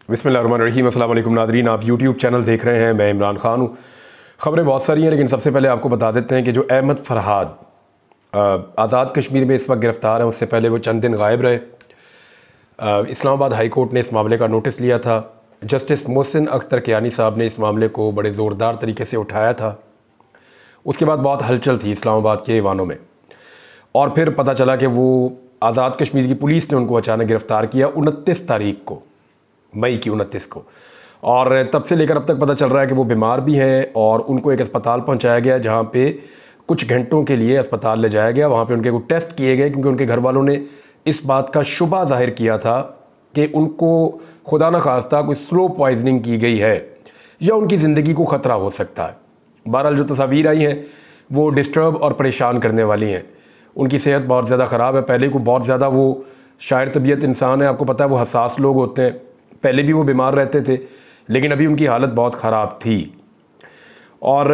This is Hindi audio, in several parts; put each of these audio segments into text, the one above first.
बिस्मिल्लाहिर्रहमानिर्रहीम। अस्सलाम वालेकुम नादरीन, आप यूट्यूब चैनल देख रहे हैं। मैं इमरान खान हूँ। ख़बरें बहुत सारी हैं, लेकिन सबसे पहले आपको बता देते हैं कि जो अहमद फ़रहाद आज़ाद कश्मीर में इस वक्त गिरफ़्तार हैं, उससे पहले वो चंद दिन गायब रहे। इस्लामाबाद हाई कोर्ट ने इस मामले का नोटिस लिया था। जस्टिस मोहसिन अख्तर कियानी साहब ने इस मामले को बड़े ज़ोरदार तरीके से उठाया था। उसके बाद बहुत हलचल थी इस्लामाबाद के ऐवानों में, और फिर पता चला कि वो आज़ाद कश्मीर की पुलिस ने उनको अचानक गिरफ़्तार किया 29 तारीख को, मई की 29 को। और तब से लेकर अब तक पता चल रहा है कि वो बीमार भी हैं और उनको एक अस्पताल पहुंचाया गया, जहां पे कुछ घंटों के लिए अस्पताल ले जाया गया। वहां पे उनके कुछ टेस्ट किए गए, क्योंकि उनके घर वालों ने इस बात का शुबा जाहिर किया था कि उनको खुदा न खास्ता कोई स्लो पॉइजनिंग की गई है या उनकी ज़िंदगी को ख़तरा हो सकता है। बहरहाल जो तस्वीर आई हैं वो डिस्टर्ब और परेशान करने वाली हैं। उनकी सेहत बहुत ज़्यादा ख़राब है। पहले को बहुत ज़्यादा वो शायर तबीयत इंसान है, आपको पता है वो हसास लोग होते हैं। पहले भी वो बीमार रहते थे, लेकिन अभी उनकी हालत बहुत ख़राब थी। और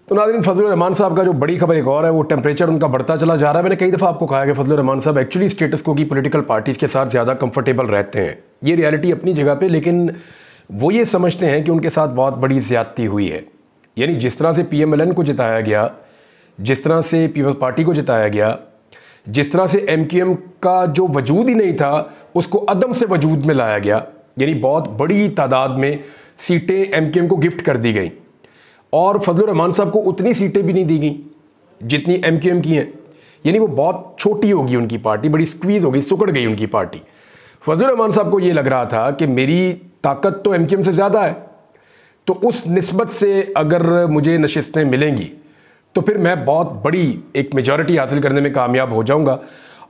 तो नाज़रीन, फजलुर रहमान साहब का जो बड़ी खबर एक और है, वो टेम्परेचर उनका बढ़ता चला जा रहा है। मैंने कई दफ़ा आपको कहा कि फजलुर रहमान साहब एक्चुअली स्टेटस को की पॉलिटिकल पार्टीज़ के साथ ज़्यादा कंफर्टेबल रहते हैं। ये रियलिटी अपनी जगह पे, लेकिन वो ये समझते हैं कि उनके साथ बहुत बड़ी ज़्यादती हुई है। यानी जिस तरह से PMLN को जिताया गया, जिस तरह से पीपल्स पार्टी को जिताया गया, जिस तरह से MQM का जो वजूद ही नहीं था उसको अदम से वजूद में लाया गया, यानी बहुत बड़ी तादाद में सीटें MQM को गिफ्ट कर दी गई, और फजलुर रहमान साहब को उतनी सीटें भी नहीं दी गई जितनी MQM की हैं। यानी वो बहुत छोटी होगी उनकी पार्टी, बड़ी स्क्वीज़ हो गई, सुकड़ गई उनकी पार्टी। फजलुर रहमान साहब को ये लग रहा था कि मेरी ताकत तो MQM से ज़्यादा है, तो उस निस्बत से अगर मुझे नशिस्तें मिलेंगी तो फिर मैं बहुत बड़ी एक मेजॉरिटी हासिल करने में कामयाब हो जाऊंगा,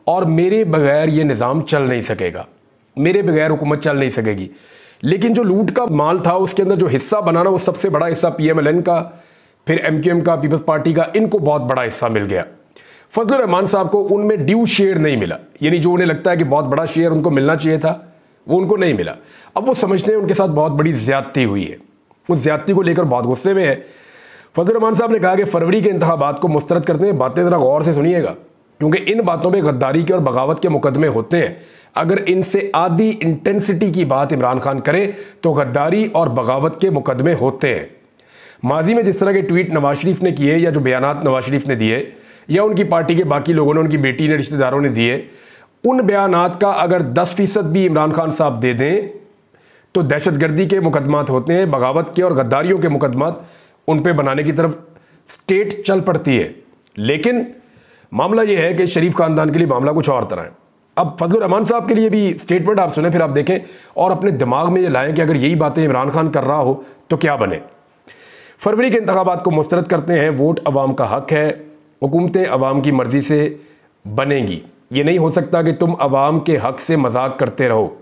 और मेरे बगैर ये निज़ाम चल नहीं सकेगा, मेरे बगैर हुकूमत चल नहीं सकेगी। लेकिन जो लूट का माल था उसके अंदर जो हिस्सा बनाना, वो सबसे बड़ा हिस्सा PMLN का, फिर MQM का, पीपल्स पार्टी का, इनको बहुत बड़ा हिस्सा मिल गया। फजलुर रहमान साहब को उनमें ड्यू शेयर नहीं मिला, यानी जो उन्हें लगता है कि बहुत बड़ा शेयर उनको मिलना चाहिए था, वो उनको नहीं मिला। अब वो समझते हैं उनके साथ बहुत बड़ी ज़्यादती हुई है, उस ज़्यादती को लेकर बहुत गुस्से में है। फजलुर रहमान साहब ने कहा कि फरवरी के इंतखाबात को मुस्तरद करते हैं। बातें ज़रा गौर से सुनिएगा, क्योंकि इन बातों में गद्दारी के और बगावत के मुकदमे होते हैं। अगर इनसे आधी इंटेंसिटी की बात इमरान खान करे तो गद्दारी और बगावत के मुकदमे होते हैं। माजी में जिस तरह के ट्वीट नवाज शरीफ ने किए, या जो बयानात नवाज शरीफ ने दिए, या उनकी पार्टी के बाकी लोगों ने, उनकी बेटी ने, रिश्तेदारों ने दिए, उन बयानात का अगर 10% भी इमरान खान साहब दे दें तो दहशतगर्दी के मुकदमात होते हैं, बगावत के और गद्दारियों के मुकदमात उन पे बनाने की तरफ स्टेट चल पड़ती है। लेकिन मामला यह है कि शरीफ खानदान के लिए मामला कुछ और तरह है। अब फजलुर रहमान साहब के लिए भी स्टेटमेंट आप सुने, फिर आप देखें और अपने दिमाग में ये लाएं कि अगर यही बातें इमरान खान कर रहा हो तो क्या बने। फरवरी के इंतखाबात को मुस्तरद करते हैं। वोट अवाम का हक है, हुकूमतें अवाम की मर्जी से बनेंगी। ये नहीं हो सकता कि तुम अवाम के हक से मजाक करते रहो।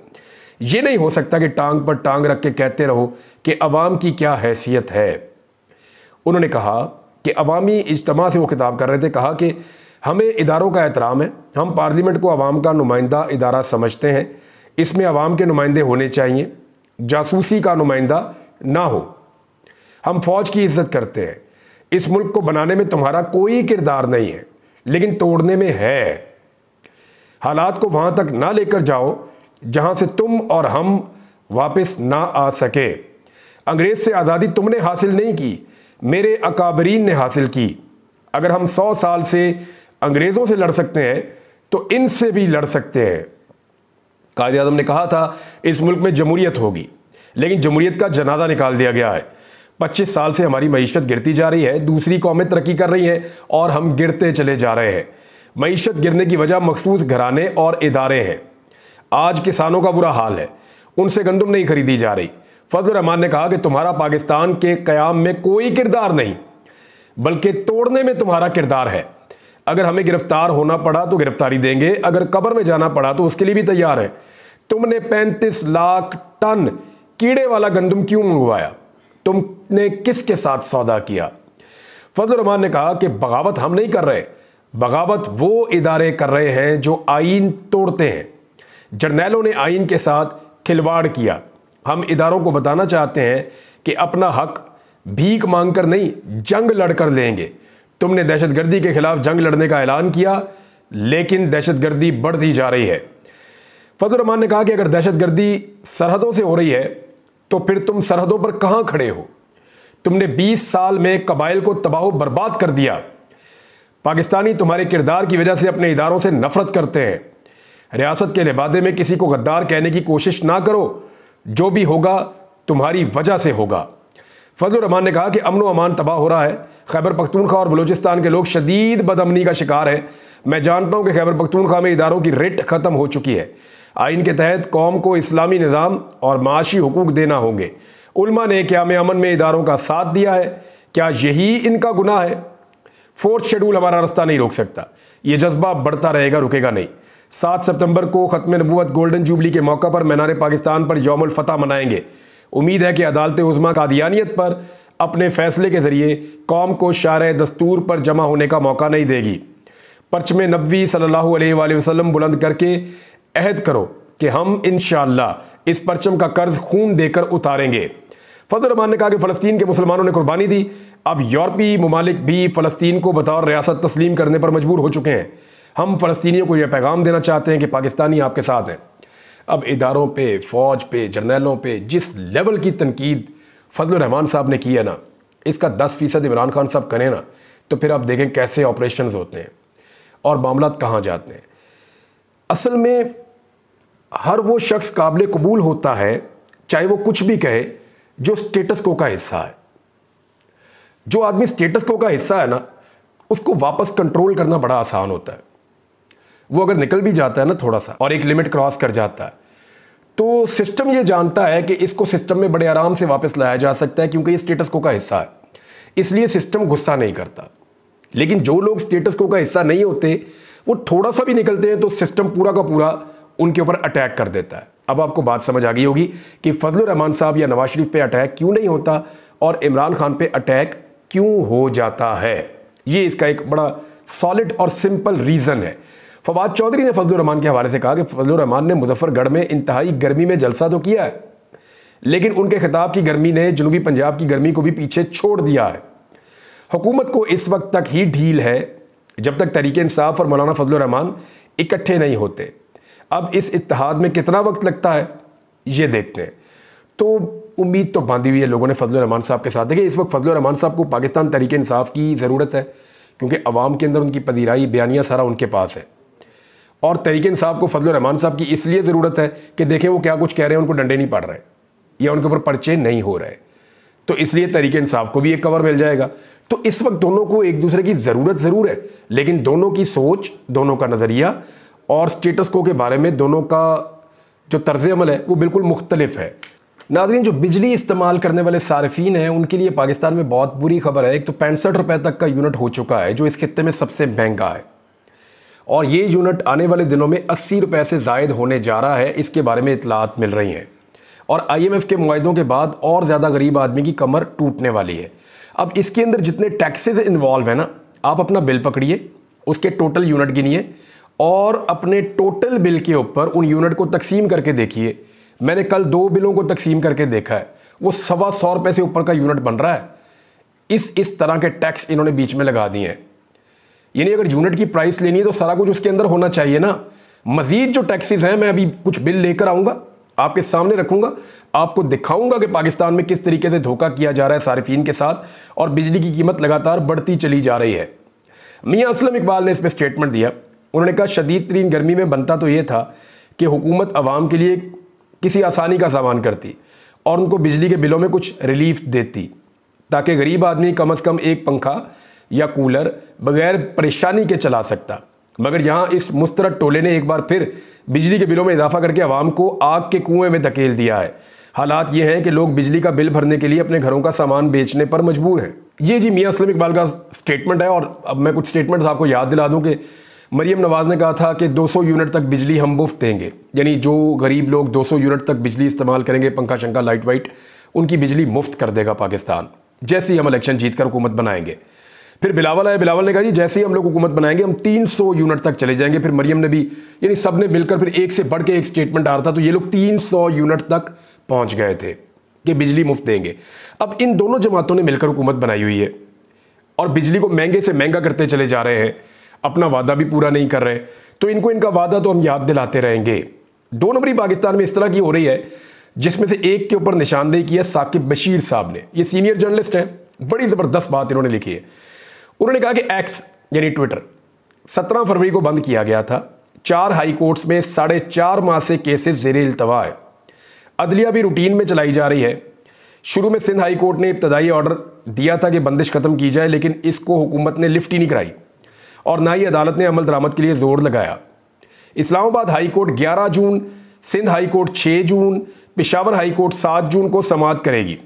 ये नहीं हो सकता कि टांग पर टांग रख के कहते रहो कि अवाम की क्या हैसियत है। उन्होंने कहा कि अवामी इज्तिमा से वो खिताब कर रहे थे, कहा कि हमें इदारों का एहतराम है, हम पार्लियामेंट को अवाम का नुमाइंदा इदारा समझते हैं, इसमें अवाम के नुमाइंदे होने चाहिए, जासूसी का नुमाइंदा ना हो। हम फौज की इज्जत करते हैं। इस मुल्क को बनाने में तुम्हारा कोई किरदार नहीं है, लेकिन तोड़ने में है। हालात को वहां तक ना लेकर जाओ जहां से तुम और हम वापस ना आ सके। अंग्रेज से आज़ादी तुमने हासिल नहीं की, मेरे अकाबरीन ने हासिल की। अगर हम 100 साल से अंग्रेज़ों से लड़ सकते हैं तो इनसे भी लड़ सकते हैं। कायद आज़म ने कहा था इस मुल्क में जमहूरियत होगी, लेकिन जमहूरियत का जनाजा निकाल दिया गया है। 25 साल से हमारी मईशत गिरती जा रही है, दूसरी कौमें तरक्की कर रही हैं और हम गिरते चले जा रहे हैं। मईशत गिरने की वजह मखसूस घराने और इदारे हैं। आज किसानों का बुरा हाल है, उनसे गंदुम नहीं खरीदी जा रही। फजलुर रहमान ने कहा कि तुम्हारा पाकिस्तान के क़याम में कोई किरदार नहीं, बल्कि तोड़ने में तुम्हारा किरदार है। अगर हमें गिरफ्तार होना पड़ा तो गिरफ्तारी देंगे, अगर कब्र में जाना पड़ा तो उसके लिए भी तैयार है। तुमने 35 लाख टन कीड़े वाला गंदम क्यों मंगवाया? तुमने किसके साथ सौदा किया? फजलुर रहमान ने कहा कि बगावत हम नहीं कर रहे, बगावत वो इदारे कर रहे हैं जो आईन तोड़ते हैं। जर्नैलों ने आईन के साथ खिलवाड़ किया। हम इदारों को बताना चाहते हैं कि अपना हक भीख मांगकर नहीं, जंग लड़कर लेंगे। तुमने दहशतगर्दी के खिलाफ जंग लड़ने का ऐलान किया, लेकिन दहशतगर्दी बढ़ती जा रही है। फजलुर रहमान ने कहा कि अगर दहशतगर्दी सरहदों से हो रही है तो फिर तुम सरहदों पर कहां खड़े हो? तुमने 20 साल में कबाइल को तबाह बर्बाद कर दिया। पाकिस्तानी तुम्हारे किरदार की वजह से अपने इदारों से नफरत करते हैं। रियासत के लिबादे में किसी को गद्दार कहने की कोशिश ना करो, जो भी होगा तुम्हारी वजह से होगा। फजलुर रहमान ने कहा कि अमन व अमान तबाह हो रहा है। खैबर पख्तूनख्वा और बलूचिस्तान के लोग शदीद बदअमनी का शिकार हैं। मैं जानता हूं कि खैबर पख्तूनख्वा में इदारों की रिट खत्म हो चुकी है। आइन के तहत कौम को इस्लामी निज़ाम और माशी हुकूक देना होंगे। उलमा ने क़याम अमन में इदारों का साथ दिया है, क्या यही इनका गुनाह है? 4th शेड्यूल हमारा रास्ता नहीं रोक सकता। ये जज्बा बढ़ता रहेगा, रुकेगा नहीं। 7 सितंबर को ख़त्म नबूवत गोल्डन जुबली के मौका पर मीनार पाकिस्तान पर यौमुल फतह मनाएंगे। उम्मीद है कि अदालत उज़्मा कादियानियत पर अपने फैसले के ज़रिए कौम को शारे दस्तूर पर जमा होने का मौका नहीं देगी। परचम नबवी सल्लल्लाहु अलैहि वसल्लम बुलंद करके अहद करो कि हम इंशाअल्लाह इस परचम का कर्ज खून देकर उतारेंगे। फजलुर रहमान ने कहा कि फ़लस्तीन के मुसलमानों ने कुर्बानी दी, अब यूरोपीय ममालिक भी फ़लस्तीन को बतौर रियासत तस्लीम करने पर मजबूर हो चुके हैं। हम फ़लस्तीनियों को यह पैगाम देना चाहते हैं कि पाकिस्तानी आपके साथ हैं। अब इदारों पे, फ़ौज पे, जर्नैलों पे जिस लेवल की तनकीद फजलुर रहमान साहब ने की है ना, इसका 10% इमरान खान साहब करें ना, तो फिर आप देखें कैसे ऑपरेशंस होते हैं और मामला कहाँ जाते हैं। असल में हर वो शख्स काबिल कबूल होता है, चाहे वो कुछ भी कहे, जो स्टेटस को का हिस्सा है। जो आदमी स्टेटस को का हिस्सा है ना, उसको वापस कंट्रोल करना बड़ा आसान होता है। वो अगर निकल भी जाता है ना थोड़ा सा और एक लिमिट क्रॉस कर जाता है, तो सिस्टम ये जानता है कि इसको सिस्टम में बड़े आराम से वापस लाया जा सकता है, क्योंकि ये स्टेटस को का हिस्सा है। इसलिए सिस्टम गुस्सा नहीं करता। लेकिन जो लोग स्टेटस को का हिस्सा नहीं होते, वो थोड़ा सा भी निकलते हैं तो सिस्टम पूरा का पूरा उनके ऊपर अटैक कर देता है। अब आपको बात समझ आ गई होगी कि फजलुर रहमान साहब या नवाज शरीफ पे अटैक क्यों नहीं होता और इमरान खान पे अटैक क्यों हो जाता है। ये इसका एक बड़ा सॉलिड और सिंपल रीज़न है। फवाद चौधरी ने फजलुर रहमान के हवाले से कहा कि फजलुर रहमान ने मुजफ्फरगढ़ में इंतहाई गर्मी में जलसा तो किया है, लेकिन उनके खिताब की गर्मी ने जनूबी पंजाब की गर्मी को भी पीछे छोड़ दिया है। हुकूमत को इस वक्त तक ही ढील है जब तक तहरीक इंसाफ और मौलाना फजलुर रहमान इकट्ठे नहीं होते। अब इस इत्तेहाद में कितना वक्त लगता है ये देखते हैं। तो उम्मीद तो बांधी हुई है लोगों ने फजलुर रहमान साहब के साथ। देखिए, इस वक्त फजलुर रहमान साहब को पाकिस्तान तहरीक इंसाफ की ज़रूरत है, क्योंकि अवाम के अंदर उनकी पदीराई बयानिया सारा उनके पास है। और तहरीक इंसाफ को फजलुर रहमान साहब की इसलिए ज़रूरत है कि देखें वो क्या कुछ कह रहे हैं, उनको डंडे नहीं पड़ रहे या उनके ऊपर पर्चे नहीं हो रहे, तो इसलिए तहरीक इंसाफ को भी एक कवर मिल जाएगा। तो इस वक्त दोनों को एक दूसरे की ज़रूरत ज़रूर है, लेकिन दोनों की सोच, दोनों का नज़रिया और स्टेटस को के बारे में दोनों का जो तर्ज अमल है वो बिल्कुल मुख्तलिफ है। नाज़रीन, जो बिजली इस्तेमाल करने वाले सारिफीन हैं उनके लिए पाकिस्तान में बहुत बुरी खबर है। एक तो 65 रुपये तक का यूनिट हो चुका है, जो इस खित्ते में सबसे महंगा है, और ये यूनिट आने वाले दिनों में 80 रुपये से ज़ायद होने जा रहा है। इसके बारे में इतलात मिल रही हैं और IMF के मुआहदों के बाद और ज़्यादा गरीब आदमी की कमर टूटने वाली है। अब इसके अंदर जितने टैक्सेस इन्वॉल्व है ना, आप अपना बिल पकड़िए, उसके टोटल यूनिट गिनिए और अपने टोटल बिल के ऊपर उन यूनिट को तकसीम करके देखिए। मैंने कल 2 बिलों को तकसीम करके देखा है, वो 125 रुपये से ऊपर का यूनिट बन रहा है। इस तरह के टैक्स इन्होंने बीच में लगा दिए हैं। यानी अगर यूनिट की प्राइस लेनी है तो सारा कुछ उसके अंदर होना चाहिए ना। मजीद जो टैक्सेस हैं, मैं अभी कुछ बिल लेकर आऊँगा, आपके सामने रखूँगा, आपको दिखाऊँगा कि पाकिस्तान में किस तरीके से धोखा किया जा रहा है सारिफीन के साथ, और बिजली की कीमत लगातार बढ़ती चली जा रही है। मियाँ असलम इकबाल ने इस पर स्टेटमेंट दिया। उन्होंने कहा, शदीद तरीन गर्मी में बनता तो ये था कि हुकूमत आवाम के लिए किसी आसानी का सामान करती और उनको बिजली के बिलों में कुछ रिलीफ देती, ताकि गरीब आदमी कम से कम एक पंखा या कूलर बगैर परेशानी के चला सकता। मगर यहाँ इस मुस्तरद टोले ने एक बार फिर बिजली के बिलों में इजाफा करके आवाम को आग के कुएं में धकेल दिया है। हालात ये हैं कि लोग बिजली का बिल भरने के लिए अपने घरों का सामान बेचने पर मजबूर हैं। ये जी मियाँ असलम इकबाल का स्टेटमेंट है। और अब मैं कुछ स्टेटमेंट्स आपको याद दिला दूँ कि मरियम नवाज़ ने कहा था कि 200 यूनिट तक बिजली हम मुफ्त देंगे, यानी जो गरीब लोग 200 यूनिट तक बिजली इस्तेमाल करेंगे, पंखा शंखा लाइट वाइट, उनकी बिजली मुफ्त कर देगा पाकिस्तान, जैसे ही हम इलेक्शन जीत कर हुकूमत बनाएंगे। फिर बिलावल आए, बिलावल ने कहा जी जैसे ही हम लोग हुकूमत बनाएंगे हम 300 यूनिट तक चले जाएंगे। फिर मरियम ने भी, यानी सब ने मिलकर फिर एक से बढ़ के एक स्टेटमेंट आ रहा था, तो ये लोग 300 यूनिट तक पहुंच गए थे कि बिजली मुफ्त देंगे। अब इन दोनों जमातों ने मिलकर हुकूमत बनाई हुई है और बिजली को महंगे से महंगा करते चले जा रहे हैं, अपना वादा भी पूरा नहीं कर रहे। तो इनको इनका वादा तो हम याद दिलाते रहेंगे। 2 नंबरी पाकिस्तान में इस तरह की हो रही है जिसमें से एक के ऊपर निशानदेही की है साकिब बशीर साहब ने। ये सीनियर जर्नलिस्ट हैं, बड़ी ज़बरदस्त बात इन्होंने लिखी है। उन्होंने कहा कि एक्स यानी ट्विटर 17 फरवरी को बंद किया गया था। 4 हाई कोर्ट्स में 4.5 माह से केसेस ज़ेरे इल्तवा है। अदलिया भी रूटीन में चलाई जा रही है। शुरू में सिंध हाई कोर्ट ने इब्तदाई ऑर्डर दिया था कि बंदिश खत्म की जाए, लेकिन इसको हुकूमत ने लिफ्ट ही नहीं कराई और ना ही अदालत ने अमल दरामद के लिए जोर लगाया। इस्लामाबाद हाई कोर्ट 11 जून, सिंध हाई कोर्ट 6 जून, पेशावर हाई कोर्ट 7 जून को समाअत करेगी,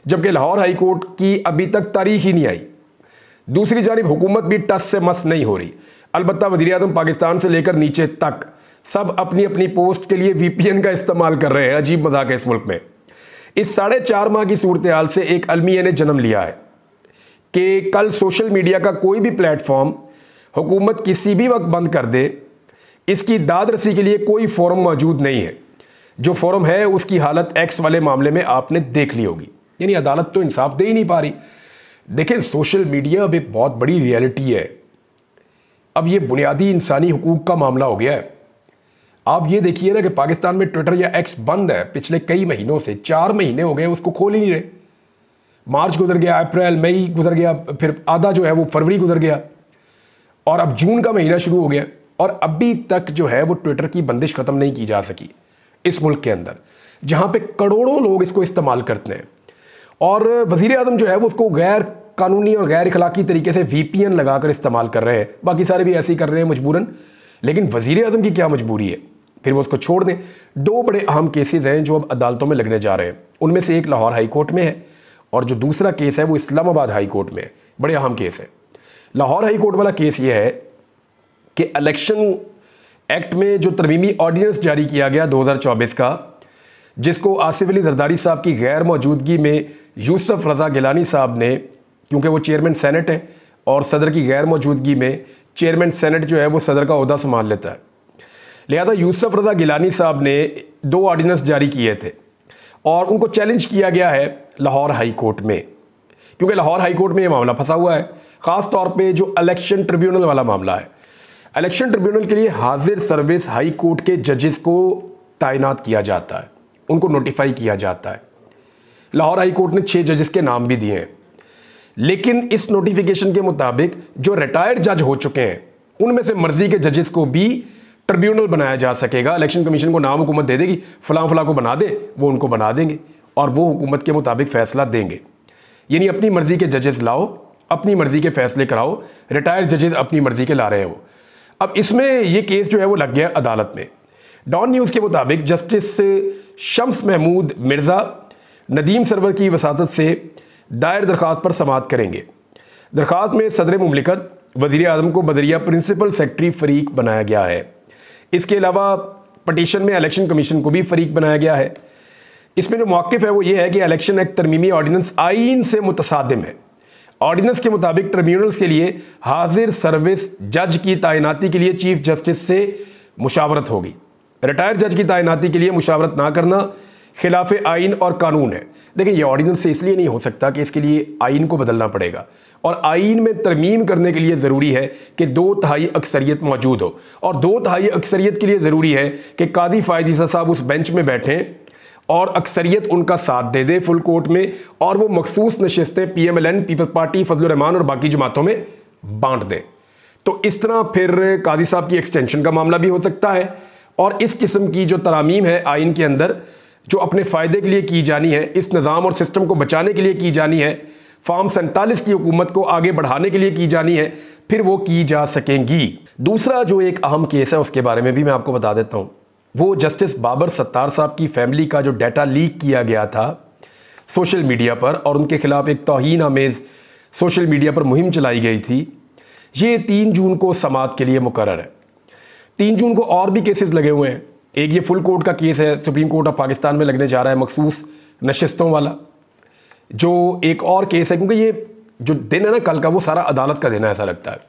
जबकि लाहौर हाई कोर्ट की अभी तक तारीख ही नहीं आई। दूसरी जानिब हुकूमत भी टस से मस नहीं हो रही। अलबत्ता वज़ीर-ए-आज़म पाकिस्तान से लेकर नीचे तक सब अपनी अपनी पोस्ट के लिए VPN का इस्तेमाल कर रहे हैं। अजीब मजाक है इस मुल्क में। इस 4.5 माह की सूरत हाल से एक अलमिया ने जन्म लिया है कि कल सोशल मीडिया का कोई भी प्लेटफॉर्म हुकूमत किसी भी वक्त बंद कर दे, इसकी दाद रसी के लिए कोई फोरम मौजूद नहीं है। जो फोरम है उसकी हालत एक्स वाले मामले में आपने देख ली होगी। यानी अदालत तो इंसाफ दे ही नहीं पा रही। देखें, सोशल मीडिया अब एक बहुत बड़ी रियलिटी है। अब ये बुनियादी इंसानी हुकूक का मामला हो गया है। आप ये देखिए ना कि पाकिस्तान में ट्विटर या एक्स बंद है पिछले कई महीनों से। 4 महीने हो गए उसको खोल ही नहीं रहे। मार्च गुजर गया, अप्रैल मई गुजर गया, फिर आधा जो है वो फरवरी गुजर गया और अब जून का महीना शुरू हो गया और अभी तक जो है वो ट्विटर की बंदिश ख़त्म नहीं की जा सकी इस मुल्क के अंदर, जहाँ पे करोड़ों लोग इसको इस्तेमाल करते हैं। और वज़ीर-ए-आज़म जो है वो उसको गैर कानूनी और गैर अखलाकी तरीके से VPN लगाकर इस्तेमाल कर रहे हैं। बाकी सारे भी ऐसे ही कर रहे हैं मजबूरन, लेकिन वज़ीर-ए-आज़म की क्या मजबूरी है, फिर वो उसको छोड़ दें। 2 बड़े अहम केसेस हैं जो अब अदालतों में लगने जा रहे हैं। उनमें से एक लाहौर हाई कोर्ट में है और जो दूसरा केस है वो इस्लामाबाद हाई कोर्ट में है। बड़े अहम केस है। लाहौर हाई कोर्ट वाला केस ये है कि इलेक्शन एक्ट में जो तरमीमी ऑर्डिनेंस जारी किया गया 2024 का, जिसको आसिफ अली जरदारी साहब की गैर मौजूदगी में यूसुफ रज़ा गिलानी साहब ने, क्योंकि वो चेयरमैन सेनेट है और सदर की गैर मौजूदगी में चेयरमैन सेनेट जो है वो सदर का ओहदा संभाल लेता है, लिहाजा यूसुफ रज़ा गिलानी साहब ने 2 ऑर्डिनेंस जारी किए थे और उनको चैलेंज किया गया है लाहौर हाई कोर्ट में, क्योंकि लाहौर हाई कोर्ट में ये मामला फंसा हुआ है। ख़ास तौर पे जो इलेक्शन ट्रिब्यूनल वाला मामला है, इलेक्शन ट्रिब्यूनल के लिए हाजिर सर्विस हाई कोर्ट के जजेस को तैनात किया जाता है, उनको नोटिफाई किया जाता है। लाहौर हाई कोर्ट ने 6 जजेस के नाम भी दिए हैं, लेकिन इस नोटिफिकेशन के मुताबिक जो रिटायर्ड जज हो चुके हैं उनमें से मर्जी के जजेस को भी ट्रिब्यूनल बनाया जा सकेगा। इलेक्शन कमीशन को नाम हुकूमत दे देगी, फलां फलां को बना दे, वो उनको बना देंगे और वो हुकूमत के मुताबिक फैसला देंगे। यानी अपनी मर्जी के जजेस लाओ, अपनी मर्जी के फैसले कराओ। रिटायर्ड जजेस अपनी मर्जी के ला रहे हैं वो। अब इसमें ये केस जो है वो लग गया अदालत में। डॉन न्यूज़ के मुताबिक जस्टिस शम्स महमूद मिर्ज़ा नदीम सरवर की वसातत से दायर दरख्वास्त पर समाअत करेंगे। दरख्वास्त में सदर मुमलिकत वज़ीर-ए-आज़म को बदरिया प्रिंसिपल सेक्रेटरी फ़रीक बनाया गया है। इसके अलावा पटिशन में इलेक्शन कमीशन को भी फ़रीक बनाया गया है। इसमें जो मौक़िफ़ है वो ये है कि इलेक्शन एक्ट तरमीमी ऑर्डिनेंस आईन से मुतसादिम है। ऑर्डिनेंस के मुताबिक ट्रिब्यूनल्स के लिए हाजिर सर्विस जज की तैनाती के लिए चीफ जस्टिस से मुशावरत होगी। रिटायर्ड जज की तैनाती के लिए मुशावरत ना करना खिलाफ आइन और कानून है। देखिए, ये ऑर्डिनेंस से इसलिए नहीं हो सकता कि इसके लिए आइन को बदलना पड़ेगा और आइन में तरमीम करने के लिए ज़रूरी है कि 2/3 अक्सरियत मौजूद हो और 2/3 अक्सरियत के लिए ज़रूरी है कि कादी फ़ायद साहब उस बेंच में बैठें और अक्सरियत उनका साथ दे दे फुल कोर्ट में और वो मखसूस नशिस्तें PMLN, पीपल्स पार्टी, फजलुर रहमान और बाकी जमातों में बांट दें। तो इस तरह फिर कादी साहब की एक्सटेंशन का मामला भी हो सकता है और इस किस्म की जो तरामीम है आइन के अंदर जो अपने फ़ायदे के लिए की जानी है, इस निज़ाम और सिस्टम को बचाने के लिए की जानी है, फॉर्म 47 की हुकूमत को आगे बढ़ाने के लिए की जानी है, फिर वो की जा सकेंगी। दूसरा जो एक अहम केस है उसके बारे में भी मैं आपको बता देता हूँ। वो जस्टिस बाबर सत्तार साहब की फैमिली का जो डाटा लीक किया गया था सोशल मीडिया पर और उनके खिलाफ एक तौहीन आमेज़ सोशल मीडिया पर मुहिम चलाई गई थी, ये 3 जून को समाअत के लिए मुकर्रर है। 3 जून को और भी केसेस लगे हुए हैं। एक ये फुल कोर्ट का केस है, सुप्रीम कोर्ट ऑफ पाकिस्तान में लगने जा रहा है मखसूस नशिस्तों वाला। जो एक और केस है, क्योंकि ये जो दिन है ना कल का, वो सारा अदालत का दिन है ऐसा लगता है,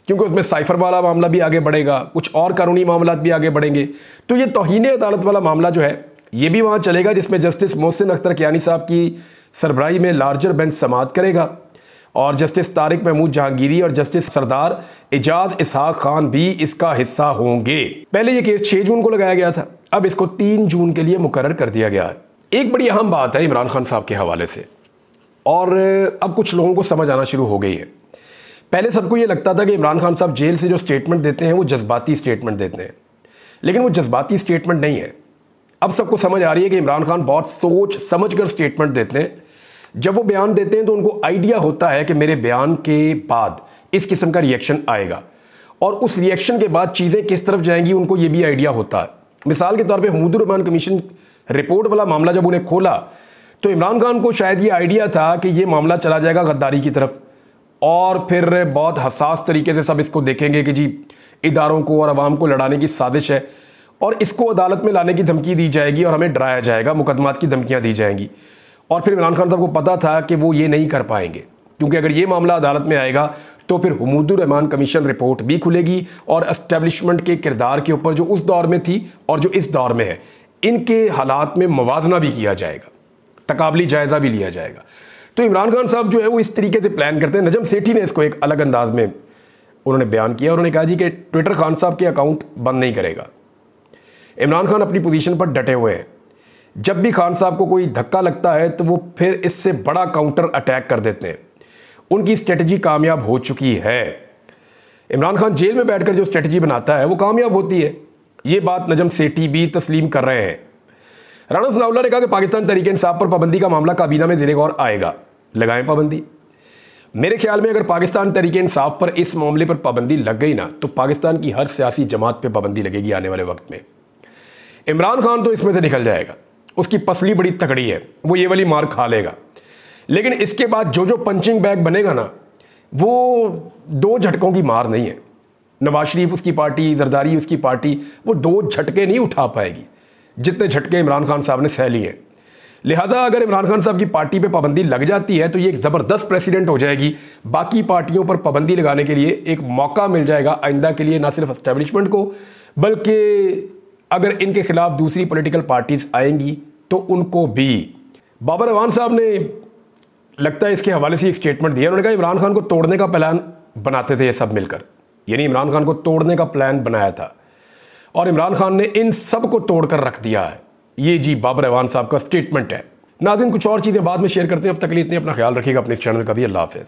क्योंकि उसमें साइफर वाला मामला भी आगे बढ़ेगा, कुछ और कानूनी मामला भी आगे बढ़ेंगे। तो ये तौहीन अदालत वाला मामला जो है ये भी वहाँ चलेगा, जिसमें जस्टिस मोहसिन अख्तर कियानी साहब की सरबराही में लार्जर बेंच समाअत करेगा और जस्टिस तारिक महमूद जहांगीरी और जस्टिस सरदार एजाज इसहाक खान भी इसका हिस्सा होंगे। पहले ये केस 6 जून को लगाया गया था, अब इसको 3 जून के लिए मुकर्रर कर दिया गया है। एक बड़ी अहम बात है इमरान खान साहब के हवाले से, और अब कुछ लोगों को समझ आना शुरू हो गई है। पहले सबको ये लगता था कि इमरान खान साहब जेल से जो स्टेटमेंट देते हैं वो जज्बाती स्टेटमेंट देते हैं, लेकिन वो जज्बाती स्टेटमेंट नहीं है। अब सबको समझ आ रही है कि इमरान खान बहुत सोच समझ कर स्टेटमेंट देते हैं। जब वो बयान देते हैं तो उनको आइडिया होता है कि मेरे बयान के बाद इस किस्म का रिएक्शन आएगा, और उस रिएक्शन के बाद चीज़ें किस तरफ जाएंगी उनको ये भी आइडिया होता है। मिसाल के तौर पे हुदुर रहमान कमीशन रिपोर्ट वाला मामला जब उन्हें खोला तो इमरान खान को शायद ये आइडिया था कि ये मामला चला जाएगा गद्दारी की तरफ, और फिर बहुत हसास तरीके से सब इसको देखेंगे कि जी इदारों को और अवाम को लड़ाने की साजिश है, और इसको अदालत में लाने की धमकी दी जाएगी और हमें डराया जाएगा, मुकदमात की धमकियाँ दी जाएंगी। और फिर इमरान खान साहब को पता था कि वो ये नहीं कर पाएंगे, क्योंकि अगर ये मामला अदालत में आएगा तो फिर हुदुर रहमान कमीशन रिपोर्ट भी खुलेगी, और एस्टेब्लिशमेंट के किरदार के ऊपर जो उस दौर में थी और जो इस दौर में है, इनके हालात में मवाजना भी किया जाएगा, तकाबली जायज़ा भी लिया जाएगा। तो इमरान खान साहब जो है वो इस तरीके से प्लान करते हैं। नजम सेठी ने इसको एक अलग अंदाज में उन्होंने बयान किया। उन्होंने कहा जी कि ट्विटर खान साहब के अकाउंट बंद नहीं करेगा। इमरान खान अपनी पोजीशन पर डटे हुए हैं। जब भी खान साहब को कोई धक्का लगता है तो वो फिर इससे बड़ा काउंटर अटैक कर देते हैं। उनकी स्ट्रेटजी कामयाब हो चुकी है। इमरान खान जेल में बैठकर जो स्ट्रेटजी बनाता है वो कामयाब होती है। ये बात नजम सेठी भी तस्लीम कर रहे हैं। राना सनाउल्लाह ने कहा कि पाकिस्तान तहरीक-ए-इंसाफ पर पाबंदी का मामला काबीना में ज़ेर गौर आएगा। लगाएं पाबंदी। मेरे ख्याल में अगर पाकिस्तान तहरीक-ए-इंसाफ पर इस मामले पर पाबंदी लग गई ना तो पाकिस्तान की हर सियासी जमात पर पाबंदी लगेगी आने वाले वक्त में। इमरान खान तो इसमें से निकल जाएगा, उसकी पसली बड़ी तगड़ी है, वो ये वाली मार खा लेगा। लेकिन इसके बाद जो पंचिंग बैग बनेगा ना वो 2 झटकों की मार नहीं है। नवाज शरीफ उसकी पार्टी, जरदारी उसकी पार्टी, वो 2 झटके नहीं उठा पाएगी जितने झटके इमरान खान साहब ने सह लिए हैं। लिहाजा अगर इमरान खान साहब की पार्टी पे पाबंदी लग जाती है तो ये एक ज़बरदस्त प्रेसिडेंट हो जाएगी। बाकी पार्टियों पर पाबंदी लगाने के लिए एक मौका मिल जाएगा आइंदा के लिए, ना सिर्फ एस्टेब्लिशमेंट को बल्कि अगर इनके खिलाफ दूसरी पॉलिटिकल पार्टीज आएंगी तो उनको भी। बाबर अवान साहब ने लगता है इसके हवाले से एक स्टेटमेंट दिया। उन्होंने कहा इमरान खान को तोड़ने का प्लान बनाते थे ये सब मिलकर, यानी इमरान खान को तोड़ने का प्लान बनाया था और इमरान खान ने इन सब को तोड़कर रख दिया है। ये जी बाबर अवान साहब का स्टेटमेंट है। नाज़रीन कुछ और चीज़ें बाद में शेयर करते हैं। अब तक के लिए इतने, अपना ख्याल रखिएगा, अपने इस चैनल का भी। अल्लाह हाफ़िज़।